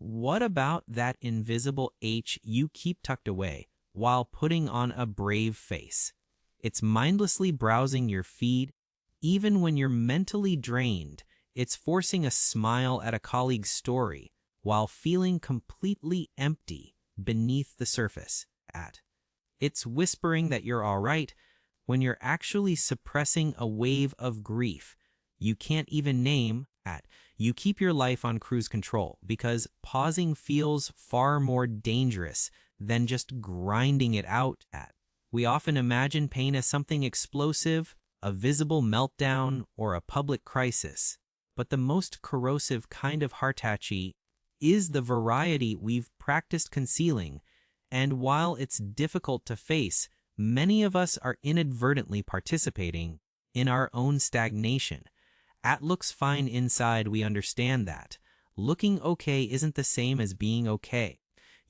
what about that invisible H you keep tucked away while putting on a brave face? It's mindlessly browsing your feed, even when you're mentally drained. It's forcing a smile at a colleague's story while feeling completely empty beneath the surface. It's whispering that you're all right when you're actually suppressing a wave of grief you can't even name. You keep your life on cruise control because pausing feels far more dangerous than just grinding it out. We often imagine pain as something explosive, a visible meltdown, or a public crisis. But the most corrosive kind of heartache is the variety we've practiced concealing, and while it's difficult to face, many of us are inadvertently participating in our own stagnation. At Looks Fine Inside, we understand that looking okay isn't the same as being okay.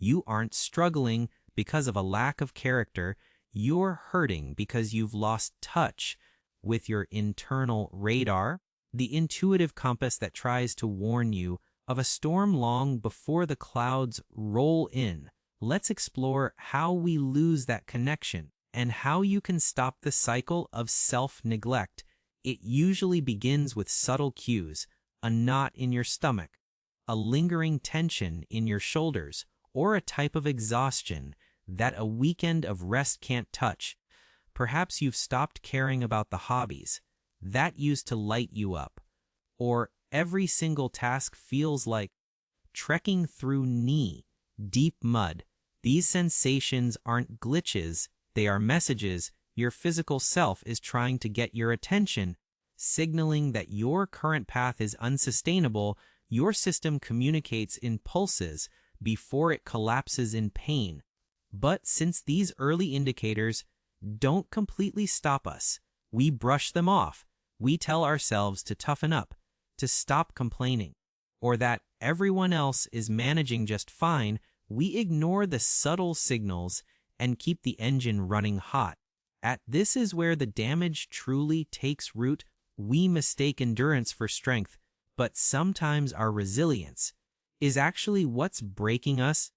You aren't struggling because of a lack of character. You're hurting because you've lost touch with your internal radar, the intuitive compass that tries to warn you of a storm long before the clouds roll in. Let's explore how we lose that connection and how you can stop the cycle of self-neglect. It usually begins with subtle cues: a knot in your stomach, a lingering tension in your shoulders, or a type of exhaustion that a weekend of rest can't touch. Perhaps you've stopped caring about the hobbies that used to light you up, or every single task feels like trekking through knee-deep mud. These sensations aren't glitches, they are messages. Your physical self is trying to get your attention, signaling that your current path is unsustainable. Your system communicates in pulses before it collapses in pain. But since these early indicators don't completely stop us, we brush them off. We tell ourselves to toughen up, to stop complaining, or that everyone else is managing just fine. We ignore the subtle signals and keep the engine running hot. This is where the damage truly takes root. We mistake endurance for strength, but sometimes our resilience is actually what's breaking us.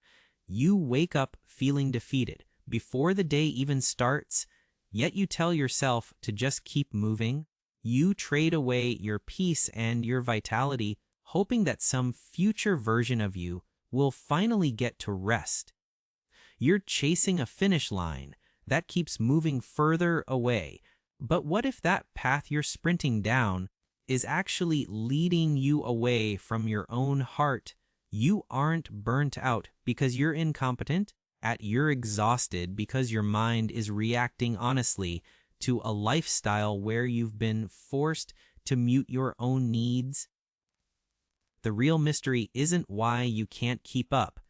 You wake up feeling defeated before the day even starts, yet you tell yourself to just keep moving. You trade away your peace and your vitality, hoping that some future version of you will finally get to rest. You're chasing a finish line that keeps moving further away. But what if that path you're sprinting down is actually leading you away from your own heart? You aren't burnt out because you're incompetent. You're exhausted because your mind is reacting honestly to a lifestyle where you've been forced to mute your own needs. The real mystery isn't why you can't keep up.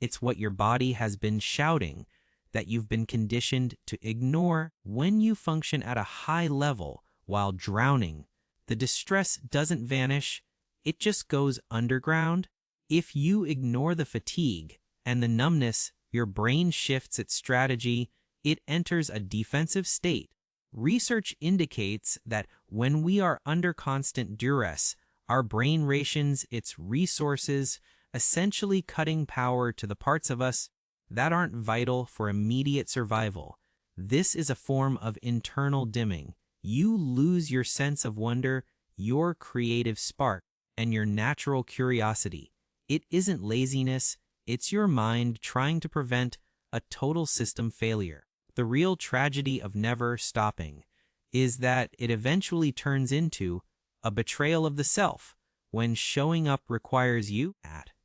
It's what your body has been shouting that you've been conditioned to ignore. When you function at a high level while drowning, the distress doesn't vanish, it just goes underground. If you ignore the fatigue and the numbness, your brain shifts its strategy. It enters a defensive state. Research indicates that when we are under constant duress, our brain rations its resources, essentially cutting power to the parts of us that aren't vital for immediate survival. This is a form of internal dimming. You lose your sense of wonder, your creative spark, and your natural curiosity. It isn't laziness, it's your mind trying to prevent a total system failure. The real tragedy of never stopping is that it eventually turns into a betrayal of the self. When showing up requires you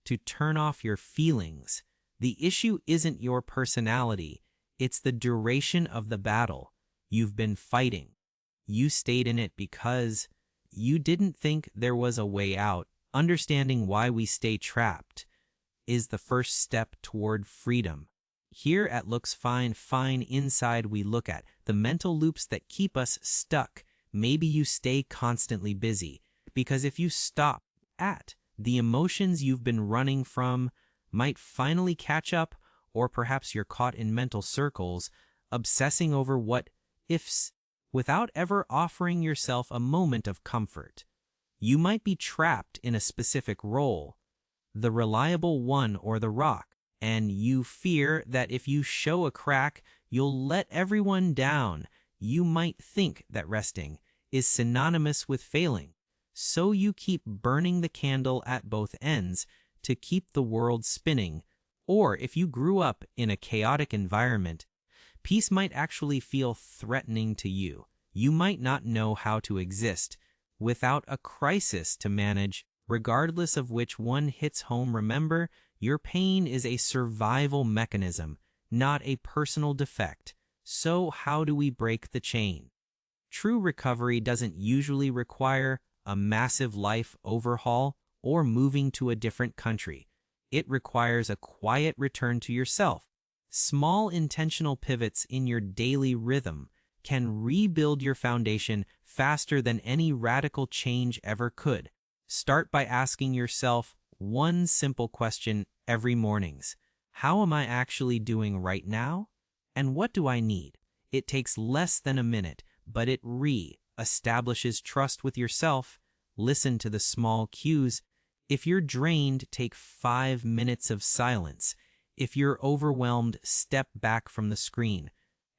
to turn off your feelings, the issue isn't your personality, it's the duration of the battle you've been fighting. You stayed in it because you didn't think there was a way out. Understanding why we stay trapped is the first step toward freedom. Here at Looks Fine Inside, we look at the mental loops that keep us stuck. Maybe you stay constantly busy because if you stop the emotions you've been running from might finally catch up, or perhaps you're caught in mental circles, obsessing over what ifs without ever offering yourself a moment of comfort. You might be trapped in a specific role the reliable one or the rock, and you fear that if you show a crack, you'll let everyone down. You might think that resting is synonymous with failing, so you keep burning the candle at both ends to keep the world spinning. Or if you grew up in a chaotic environment, peace might actually feel threatening to you. You might not know how to exist without a crisis to manage, regardless of which one hits home. Remember, your pain is a survival mechanism, not a personal defect. So how do we break the chain? True recovery doesn't usually require a massive life overhaul or moving to a different country. It requires a quiet return to yourself. Small intentional pivots in your daily rhythm can rebuild your foundation faster than any radical change ever could. Start by asking yourself one simple question every mornings. How am I actually doing right now? And what do I need? It takes less than a minute, but it re-establishes trust with yourself. Listen to the small cues. If you're drained, take 5 minutes of silence. If you're overwhelmed, step back from the screen.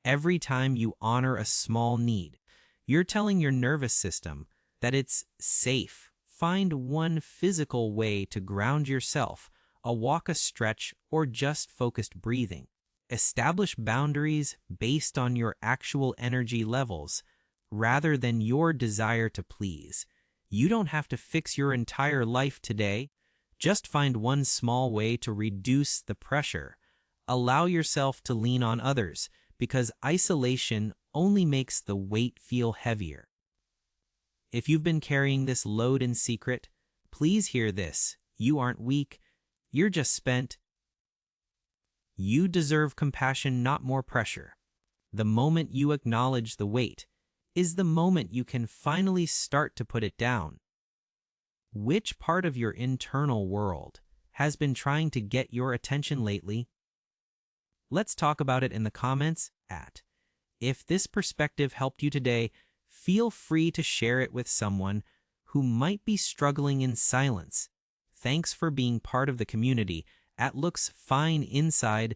Every time you honor a small need, you're telling your nervous system that it's safe. Find one physical way to ground yourself, a walk, a stretch, or just focused breathing. Establish boundaries based on your actual energy levels rather than your desire to please. You don't have to fix your entire life today. Just find one small way to reduce the pressure. Allow yourself to lean on others, because isolation only makes the weight feel heavier. If you've been carrying this load in secret, please hear this. You aren't weak. You're just spent. You deserve compassion, not more pressure. The moment you acknowledge the weight is the moment you can finally start to put it down. Which part of your internal world has been trying to get your attention lately? Let's talk about it in the comments. If this perspective helped you today, feel free to share it with someone who might be struggling in silence. Thanks for being part of the community. Looks fine inside.